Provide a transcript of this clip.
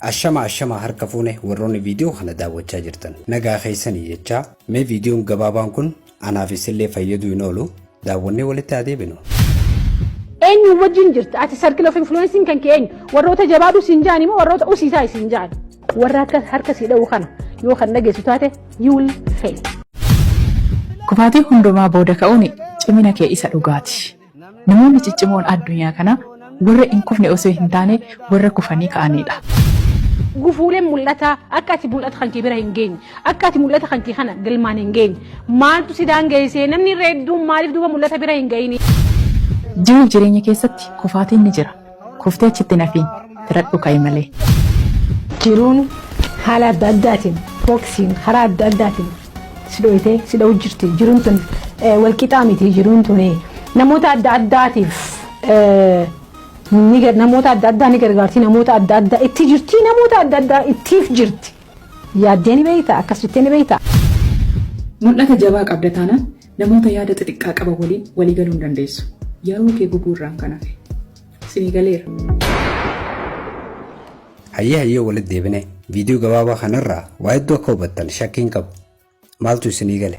ashama harka fuune warroonni viidiyoo kana daawwachaa jirtan nagaa keessanii jecha mee viidiyoon gabaabaan kun anaafis illee fayyaduu hin oolu daawwannee walitti adeebinu. Eenyu wajjin jirta ati circle of influencing kan keenyu warroota jabaaduu siin jaani moo warroota usiisaa siin jaani warra harka sii dha'u kana yoo kan dhageessu taate you will fail. Kufaatii hundumaa booda ka'uun cimina kee isa dhugaati. Namoonni ciccimoon addunyaa kana warra hin kufne osoo hin taane warra kufanii ka'anidha. Gufuuleen mul'ata akka ati mul'ata kan kee bira hin geenye akka ati mul'ata kan kee kana galmaan hin geenye maaltu sidaan geessee namni reedduun maaliif duuba mul'ata bira hin geenye. Jiruuf jireenya keessatti kufaatiin ni jira. Kuftee achitti nafiin firadhu ka'i malee. Jiruun haala adda addaatiin boksiin karaa adda addaatiin sidooyitee sidoo jirti jiruun tun walqixaa miti jiruun tun namoota adda addaatiif namoota adda addaa ni gargaarti namoota adda addaa itti jirti namoota adda addaa ittiif jirti yaaddee ni beeyta akkasitti ni beeyta. Mul'ata jabaa qabda taanaan namoota yaada xixiqqaa qaban waliin walii galuu hin dandeessu. Yeroo kee gubuurraan kan hafe sinii galeera. Hayyee walitti deebine viidiyoo gabaabaa kanarraa waa hedduu akka hubattan shakkiin qabu maaltu isinii gale.